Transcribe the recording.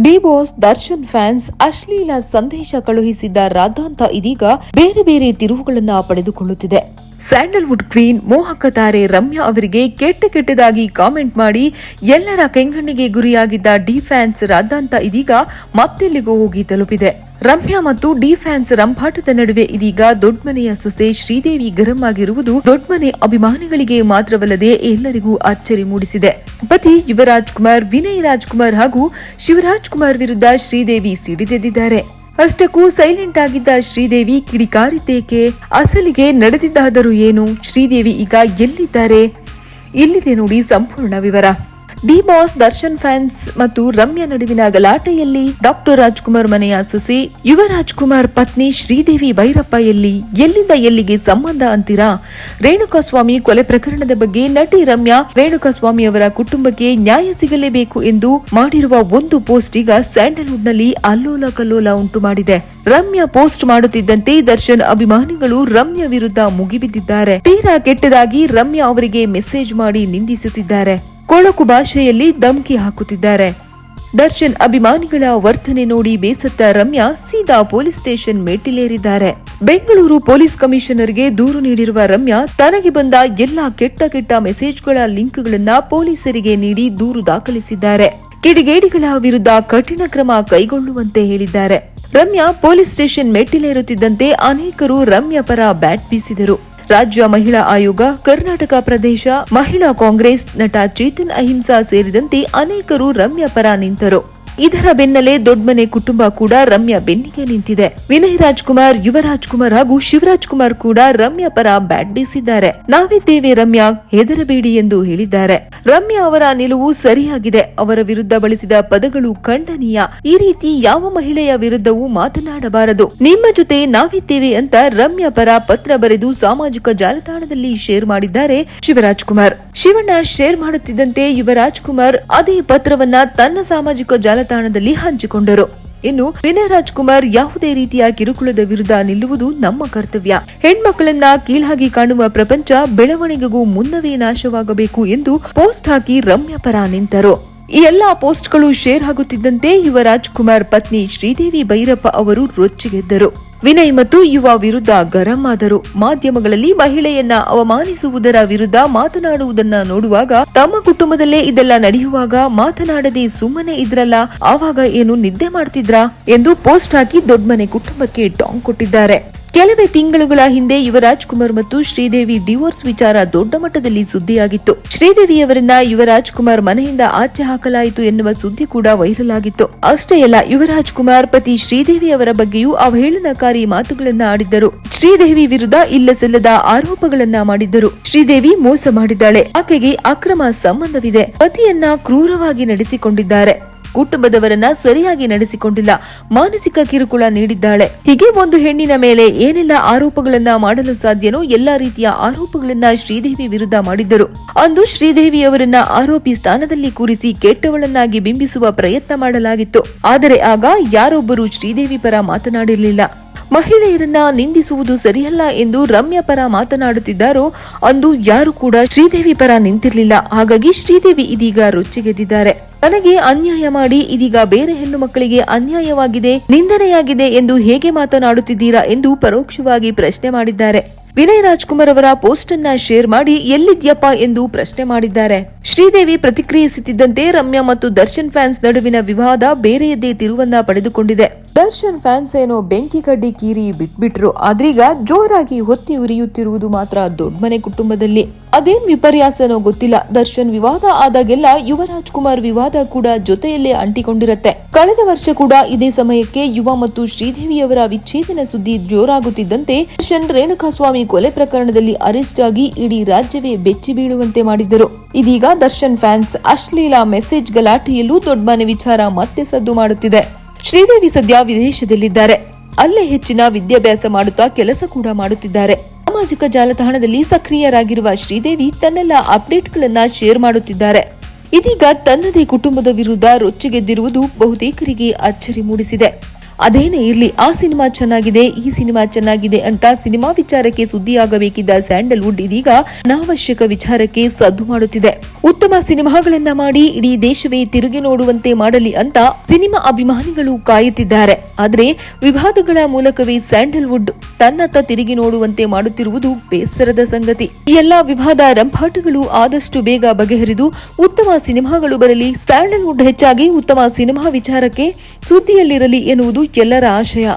D boss Darshan fans ಅಶ್ಲೀಲ ಸಂದೇಶ ಕಳುಹಿಸಿದ್ದ ರಾಧಾಂತ ಇದೀಗ ಬೇರೆ ಬೇರೆ ತಿರುವುಗಳನ್ನ ಪಡೆದುಕೊಳ್ಳುತ್ತಿದೆ. ಸ್ಯಾಂಡಲ್ವುಡ್ ಕ್ವೀನ್ ಮೋಹಕ ತಾರೆ ರಮ್ಯಾ ಅವರಿಗೆ ಕೆಟ್ಟದಾಗಿ ಕಾಮೆಂಟ್ ಮಾಡಿ ಎಲ್ಲರ ಕೆಂಗಣ್ಣಿಗೆ ಗುರಿಯಾಗಿದ್ದ ಡಿ ಫ್ಯಾನ್ಸ್ ರಾಧಾಂತ ಇದೀಗ ಮತ್ತೆಲ್ಲಿಗೋ ಹೋಗಿ ತಲುಪಿದೆ. ರಮ್ಯಾ ಮತ್ತು ಡಿ ಫ್ಯಾನ್ಸ್ ರಂಪಾಟದ ನಡುವೆ ಇದೀಗ ದೊಡ್ಮನೆಯ ಸೊಸೆ ಶ್ರೀದೇವಿ ಗರಂ ಆಗಿರುವುದು ದೊಡ್ಮನೆ ಅಭಿಮಾನಿಗಳಿಗೆ ಮಾತ್ರವಲ್ಲದೆ ಎಲ್ಲರಿಗೂ ಅಚ್ಚರಿ ಮೂಡಿಸಿದೆ. ಪತಿ ಯುವರಾಜ್ ಕುಮಾರ್, ವಿನಯ್ ರಾಜ್ಕುಮಾರ್ ಹಾಗೂ ಶಿವರಾಜ್ ಕುಮಾರ್ ವಿರುದ್ಧ ಶ್ರೀದೇವಿ ಸಿಡಿದೆದ್ದಿದ್ದಾರೆ. ಅಷ್ಟಕ್ಕೂ ಸೈಲೆಂಟ್ ಆಗಿದ್ದ ಶ್ರೀದೇವಿ ಕಿಡಿಕಾರಿದ್ದೇಕೆ? ಅಸಲಿಗೆ ನಡೆದಿದ್ದಾದರೂ ಏನು? ಶ್ರೀದೇವಿ ಈಗ ಎಲ್ಲಿದ್ದಾರೆ? ಇಲ್ಲಿದೆ ನೋಡಿ ಸಂಪೂರ್ಣ ವಿವರ. ಡಿ ಬಾಸ್ ದರ್ಶನ್ ಫ್ಯಾನ್ಸ್ ಮತ್ತು ರಮ್ಯಾ ನಡುವಿನ ಗಲಾಟೆಯಲ್ಲಿ ಡಾಕ್ಟರ್ ರಾಜ್ಕುಮಾರ್ ಮನೆಯ ಸೊಸೆ ಯುವರಾಜ್ ಕುಮಾರ್ ಪತ್ನಿ ಶ್ರೀದೇವಿ ಭೈರಪ್ಪ ಎಲ್ಲಿಂದ ಎಲ್ಲಿಗೆ ಸಂಬಂಧ ಅಂತೀರಾ? ರೇಣುಕಾಸ್ವಾಮಿ ಕೊಲೆ ಪ್ರಕರಣದ ಬಗ್ಗೆ ನಟಿ ರಮ್ಯಾ ರೇಣುಕಾಸ್ವಾಮಿ ಅವರ ಕುಟುಂಬಕ್ಕೆ ನ್ಯಾಯ ಸಿಗಲೇಬೇಕು ಎಂದು ಮಾಡಿರುವ ಒಂದು ಪೋಸ್ಟ್ ಈಗ ಸ್ಯಾಂಡಲ್ವುಡ್ ನಲ್ಲಿ ಅಲ್ಲೋಲ ಕಲ್ಲೋಲ ಉಂಟು ಮಾಡಿದೆ. ರಮ್ಯಾ ಪೋಸ್ಟ್ ಮಾಡುತ್ತಿದ್ದಂತೆ ದರ್ಶನ್ ಅಭಿಮಾನಿಗಳು ರಮ್ಯಾ ವಿರುದ್ಧ ಮುಗಿಬಿದ್ದಿದ್ದಾರೆ. ತೀರಾ ಕೆಟ್ಟದಾಗಿ ರಮ್ಯಾ ಅವರಿಗೆ ಮೆಸೇಜ್ ಮಾಡಿ ನಿಂದಿಸುತ್ತಿದ್ದಾರೆ. ಕೊಳಕು ಭಾಷೆಯಲ್ಲಿ ಧಮಕಿ ಹಾಕುತ್ತಿದ್ದಾರೆ. ದರ್ಶನ್ ಅಭಿಮಾನಿಗಳ ವರ್ತನೆ ನೋಡಿ ಬೇಸತ್ತ ರಮ್ಯಾ ಸೀದಾ ಪೊಲೀಸ್ ಸ್ಟೇಷನ್ ಮೆಟ್ಟಿಲೇರಿದ್ದಾರೆ. ಬೆಂಗಳೂರು ಪೊಲೀಸ್ ಕಮಿಷನರ್ಗೆ ದೂರು ನೀಡಿರುವ ರಮ್ಯಾ ತನಗೆ ಬಂದ ಎಲ್ಲಾ ಕೆಟ್ಟ ಮೆಸೇಜ್ಗಳ ಲಿಂಕ್ಗಳನ್ನ ಪೊಲೀಸರಿಗೆ ನೀಡಿ ದೂರು ದಾಖಲಿಸಿದ್ದಾರೆ. ಕಿಡಿಗೇಡಿಗಳ ವಿರುದ್ಧ ಕಠಿಣ ಕ್ರಮ ಕೈಗೊಳ್ಳುವಂತೆ ಹೇಳಿದ್ದಾರೆ. ರಮ್ಯಾ ಪೊಲೀಸ್ ಸ್ಟೇಷನ್ ಮೆಟ್ಟಿಲೇರುತ್ತಿದ್ದಂತೆ ಅನೇಕರು ರಮ್ಯಾ ಪರ ಬ್ಯಾಟ್ ಬೀಸಿದರು. ರಾಜ್ಯ ಮಹಿಳಾ ಆಯೋಗ, ಕರ್ನಾಟಕ ಪ್ರದೇಶ ಮಹಿಳಾ ಕಾಂಗ್ರೆಸ್, ನಟ ಚೇತನ್ ಅಹಿಂಸಾ ಸೇರಿದಂತೆ ಅನೇಕರು ರಮ್ಯಾ ಪರ ನಿಂತರು. ಇದರ ಬೆನ್ನಲ್ಲೇ ದೊಡ್ಮನೆ ಕುಟುಂಬ ಕೂಡ ರಮ್ಯಾ ಬೆನ್ನಿಗೆ ನಿಂತಿದೆ. ವಿನಯ್ ರಾಜ್ಕುಮಾರ್, ಯುವರಾಜ್ ಕುಮಾರ್ ಹಾಗೂ ಶಿವರಾಜ್ ಕುಮಾರ್ ಕೂಡ ರಮ್ಯಾ ಪರ ಬ್ಯಾಟ್ ಬೀಸಿದ್ದಾರೆ. ನಾವಿದ್ದೇವೆ ರಮ್ಯಾ, ಹೆದರಬೇಡಿ ಎಂದು ಹೇಳಿದ್ದಾರೆ. ರಮ್ಯಾ ಅವರ ನಿಲುವು ಸರಿಯಾಗಿದೆ. ಅವರ ವಿರುದ್ಧ ಬಳಸಿದ ಪದಗಳು ಖಂಡನೀಯ. ಈ ರೀತಿ ಯಾವ ಮಹಿಳೆಯ ವಿರುದ್ಧವೂ ಮಾತನಾಡಬಾರದು. ನಿಮ್ಮ ಜೊತೆ ನಾವಿದ್ದೇವೆ ಅಂತ ರಮ್ಯಾ ಪರ ಪತ್ರ ಬರೆದು ಸಾಮಾಜಿಕ ಜಾಲತಾಣದಲ್ಲಿ ಶೇರ್ ಮಾಡಿದ್ದಾರೆ ಶಿವರಾಜ್ ಕುಮಾರ್. ಶಿವಣ್ಣ ಶೇರ್ ಮಾಡುತ್ತಿದ್ದಂತೆ ಯುವರಾಜ್ ಕುಮಾರ್ ಅದೇ ಪತ್ರವನ್ನ ತನ್ನ ಸಾಮಾಜಿಕ ಜಾಲತಾಣದಲ್ಲಿ ಹಂಚಿಕೊಂಡರು. ಇನ್ನು ವಿನಯ್ ರಾಜ್ಕುಮಾರ್ ಯಾವುದೇ ರೀತಿಯ ಕಿರುಕುಳದ ವಿರುದ್ಧ ನಿಲ್ಲುವುದು ನಮ್ಮ ಕರ್ತವ್ಯ. ಹೆಣ್ಮಕ್ಕಳನ್ನ ಕೀಳಾಗಿ ಕಾಣುವ ಪ್ರಪಂಚ ಬೆಳವಣಿಗೆಗೂ ಮುನ್ನವೇ ನಾಶವಾಗಬೇಕು ಎಂದು ಪೋಸ್ಟ್ ಹಾಕಿ ರಮ್ಯಾ ಪರ ನಿಂತರು. ಈ ಎಲ್ಲಾ ಪೋಸ್ಟ್ಗಳು ಶೇರ್ ಆಗುತ್ತಿದ್ದಂತೆ ಯುವರಾಜ್ ಕುಮಾರ್ ಪತ್ನಿ ಶ್ರೀದೇವಿ ಭೈರಪ್ಪ ಅವರು ರೊಚ್ಚಿಗೆದ್ದರು. ವಿನಯ್ ಮತ್ತು ಯುವ ವಿರುದ್ಧ ಗರಂ ಆದರು. ಮಾಧ್ಯಮಗಳಲ್ಲಿ ಮಹಿಳೆಯನ್ನ ಅವಮಾನಿಸುವುದರ ವಿರುದ್ಧ ಮಾತನಾಡುವುದನ್ನ ನೋಡುವಾಗ ತಮ್ಮ ಕುಟುಂಬದಲ್ಲೇ ಇದೆಲ್ಲ ನಡೆಯುವಾಗ ಮಾತನಾಡದೆ ಸುಮ್ಮನೆ ಇದ್ರಲ್ಲ, ಆವಾಗ ಏನು ನಿದ್ದೆ ಮಾಡ್ತಿದ್ರಾ ಎಂದು ಪೋಸ್ಟ್ ಹಾಕಿ ದೊಡ್ಮನೆ ಕುಟುಂಬಕ್ಕೆ ಟಾಂಗ್ ಕೊಟ್ಟಿದ್ದಾರೆ. ಕೆಲವೇ ತಿಂಗಳುಗಳ ಹಿಂದೆ ಯುವರಾಜ್ ಕುಮಾರ್ ಮತ್ತು ಶ್ರೀದೇವಿ ಡಿವೋರ್ಸ್ ವಿಚಾರ ದೊಡ್ಡ ಮಟ್ಟದಲ್ಲಿ ಸುದ್ದಿಯಾಗಿತ್ತು. ಶ್ರೀದೇವಿಯವರನ್ನ ಯುವರಾಜ್ ಕುಮಾರ್ ಮನೆಯಿಂದ ಆಚೆ ಹಾಕಲಾಯಿತು ಎನ್ನುವ ಸುದ್ದಿ ಕೂಡ ವೈರಲ್ ಆಗಿತ್ತು. ಅಷ್ಟೇ ಅಲ್ಲ, ಯುವರಾಜ್ ಕುಮಾರ್ ಪತಿ ಶ್ರೀದೇವಿ ಅವರ ಬಗ್ಗೆಯೂ ಅವಹೇಳನಕಾರಿ ಮಾತುಗಳನ್ನ ಆಡಿದ್ದರು. ಶ್ರೀದೇವಿ ವಿರುದ್ಧ ಇಲ್ಲಸಲ್ಲದ ಆರೋಪಗಳನ್ನ ಮಾಡಿದ್ದರು. ಶ್ರೀದೇವಿ ಮೋಸ ಮಾಡಿದ್ದಾಳೆ, ಆಕೆಗೆ ಅಕ್ರಮ ಸಂಬಂಧವಿದೆ, ಪತಿಯನ್ನ ಕ್ರೂರವಾಗಿ ನಡೆಸಿಕೊಂಡಿದ್ದಾರೆ, ಕುಟುಂಬದವರನ್ನ ಸರಿಯಾಗಿ ನಡೆಸಿಕೊಂಡಿಲ್ಲ, ಮಾನಸಿಕ ಕಿರುಕುಳ ನೀಡಿದ್ದಾಳೆ. ಹೀಗೆ ಒಂದು ಹೆಣ್ಣಿನ ಮೇಲೆ ಏನೆಲ್ಲ ಆರೋಪಗಳನ್ನ ಮಾಡಲು ಸಾಧ್ಯನೋ ಎಲ್ಲಾ ರೀತಿಯ ಆರೋಪಗಳನ್ನ ಶ್ರೀದೇವಿ ವಿರುದ್ಧ ಮಾಡಿದ್ದರು. ಅಂದು ಶ್ರೀದೇವಿಯವರನ್ನ ಆರೋಪಿ ಸ್ಥಾನದಲ್ಲಿ ಕೂರಿಸಿ ಕೆಟ್ಟವಳನ್ನಾಗಿ ಬಿಂಬಿಸುವ ಪ್ರಯತ್ನ ಮಾಡಲಾಗಿತ್ತು. ಆದರೆ ಆಗ ಯಾರೊಬ್ಬರು ಶ್ರೀದೇವಿ ಪರ ಮಾತನಾಡಿರಲಿಲ್ಲ. ಮಹಿಳೆಯರನ್ನ ನಿಂದಿಸುವುದು ಸರಿಯಲ್ಲ ಎಂದು ರಮ್ಯಾ ಪರ ಮಾತನಾಡುತ್ತಿದ್ದಾರೋ ಅಂದು ಯಾರು ಕೂಡ ಶ್ರೀದೇವಿ ಪರ ನಿಂತಿರಲಿಲ್ಲ. ಹಾಗಾಗಿ ಶ್ರೀದೇವಿ ಇದೀಗ ರೊಚ್ಚಿಗೆದ್ದಿದ್ದಾರೆ. ತನಗೆ ಅನ್ಯಾಯ ಮಾಡಿ ಇದೀಗ ಬೇರೆ ಹೆಣ್ಣು ಮಕ್ಕಳಿಗೆ ಅನ್ಯಾಯವಾಗಿದೆ, ನಿಂದನೆಯಾಗಿದೆ ಎಂದು ಹೇಗೆ ಮಾತನಾಡುತ್ತಿದ್ದೀರಾ ಎಂದು ಪರೋಕ್ಷವಾಗಿ ಪ್ರಶ್ನೆ ಮಾಡಿದ್ದಾರೆ. ವಿನಯ್ ರಾಜ್ಕುಮಾರ್ ಅವರ ಪೋಸ್ಟ್ ಅನ್ನ ಶೇರ್ ಮಾಡಿ ಎಲ್ಲಿದ್ಯಪ್ಪ ಎಂದು ಪ್ರಶ್ನೆ ಮಾಡಿದ್ದಾರೆ. ಶ್ರೀದೇವಿ ಪ್ರತಿಕ್ರಿಯಿಸುತ್ತಿದ್ದಂತೆ ರಮ್ಯಾ ಮತ್ತು ದರ್ಶನ್ ಫ್ಯಾನ್ಸ್ ನಡುವಿನ ವಿವಾದ ಬೇರೆಯದ್ದೇ ತಿರುವನ್ನ ಪಡೆದುಕೊಂಡಿದೆ. ದರ್ಶನ್ ಫ್ಯಾನ್ಸ್ ಏನೋ ಬೆಂಕಿ ಕಡ್ಡಿ ಕೀರಿ ಬಿಟ್ಬಿಟ್ರು, ಆದ್ರೀಗ ಜೋರಾಗಿ ಹೊತ್ತಿ ಉರಿಯುತ್ತಿರುವುದು ಮಾತ್ರ ದೊಡ್ಮನೆ ಕುಟುಂಬದಲ್ಲಿ. ಅದೇನ್ ವಿಪರ್ಯಾಸನೋ ಗೊತ್ತಿಲ್ಲ. ದರ್ಶನ್ ವಿವಾದ ಆದಾಗೆಲ್ಲ ಯುವರಾಜ್ ಕುಮಾರ್ ವಿವಾದ ಕೂಡ ಜೊತೆಯಲ್ಲೇ ಅಂಟಿಕೊಂಡಿರುತ್ತೆ. ಕಳೆದ ವರ್ಷ ಕೂಡ ಇದೇ ಸಮಯಕ್ಕೆ ಯುವ ಮತ್ತು ಶ್ರೀದೇವಿಯವರ ವಿಚ್ಛೇದನ ಸುದ್ದಿ ಜೋರಾಗುತ್ತಿದ್ದಂತೆ ದರ್ಶನ್ ರೇಣುಕಾಸ್ವಾಮಿ ಕೊಲೆ ಪ್ರಕರಣದಲ್ಲಿ ಅರೆಸ್ಟ್ ಆಗಿ ಇಡೀ ರಾಜ್ಯವೇ ಬೆಚ್ಚಿ ಬೀಳುವಂತೆ ಮಾಡಿದ್ದರು. ಇದೀಗ ದರ್ಶನ್ ಫ್ಯಾನ್ಸ್ ಅಶ್ಲೀಲ ಮೆಸೇಜ್ ಗಲಾಟೆಯಲ್ಲೂ ದೊಡ್ಮನೆ ವಿಚಾರ ಮತ್ತೆ ಸದ್ದು ಮಾಡುತ್ತಿದೆ. ಶ್ರೀದೇವಿ ಸದ್ಯ ವಿದೇಶದಲ್ಲಿದ್ದಾರೆ. ಅಲ್ಲೇ ಹೆಚ್ಚಿನ ವಿದ್ಯಾಭ್ಯಾಸ ಮಾಡುತ್ತಾ ಕೆಲಸ ಕೂಡ ಮಾಡುತ್ತಿದ್ದಾರೆ. ಸಾಮಾಜಿಕ ಜಾಲತಾಣದಲ್ಲಿ ಸಕ್ರಿಯರಾಗಿರುವ ಶ್ರೀದೇವಿ ತನ್ನೆಲ್ಲ ಅಪ್ಡೇಟ್ಗಳನ್ನ ಶೇರ್ ಮಾಡುತ್ತಿದ್ದಾರೆ. ಇದೀಗ ತನ್ನದೇ ಕುಟುಂಬದ ವಿರುದ್ಧ ರೊಚ್ಚಿಗೆದ್ದಿರುವುದು ಬಹುತೇಕರಿಗೆ ಅಚ್ಚರಿ ಮೂಡಿಸಿದೆ. ಅದೇನೇ ಇರ್ಲಿ, ಆ ಸಿನಿಮಾ ಚೆನ್ನಾಗಿದೆ, ಈ ಸಿನಿಮಾ ಚೆನ್ನಾಗಿದೆ ಅಂತ ಸಿನಿಮಾ ವಿಚಾರಕ್ಕೆ ಸುದ್ದಿಯಾಗಬೇಕಿದ್ದ ಸ್ಯಾಂಡಲ್ವುಡ್ ಇದೀಗ ಅನಾವಶ್ಯಕ ವಿಚಾರಕ್ಕೆ ಸದ್ದು ಮಾಡುತ್ತಿದೆ. ಉತ್ತಮ ಸಿನಿಮಾಗಳನ್ನ ಮಾಡಿ ಇಡೀ ದೇಶವೇ ತಿರುಗಿ ನೋಡುವಂತೆ ಮಾಡಲಿ ಅಂತ ಸಿನಿಮಾ ಅಭಿಮಾನಿಗಳು ಕಾಯುತ್ತಿದ್ದಾರೆ. ಆದರೆ ವಿವಾದಗಳ ಮೂಲಕವೇ ಸ್ಯಾಂಡಲ್ವುಡ್ ತನ್ನತ್ತ ತಿರುಗಿ ನೋಡುವಂತೆ ಮಾಡುತ್ತಿರುವುದು ಬೇಸರದ ಸಂಗತಿ. ಈ ಎಲ್ಲಾ ವಿವಾದ ರಂಪಾಟಗಳು ಆದಷ್ಟು ಬೇಗ ಬಗೆಹರಿದು ಉತ್ತಮ ಸಿನಿಮಾಗಳು ಬರಲಿ, ಸ್ಯಾಂಡಲ್ವುಡ್ ಹೆಚ್ಚಾಗಿ ಉತ್ತಮ ಸಿನಿಮಾ ವಿಚಾರಕ್ಕೆ ಸುದ್ದಿಯಲ್ಲಿರಲಿ ಎನ್ನುವುದು ಎಲ್ಲರ ಆಶಯ.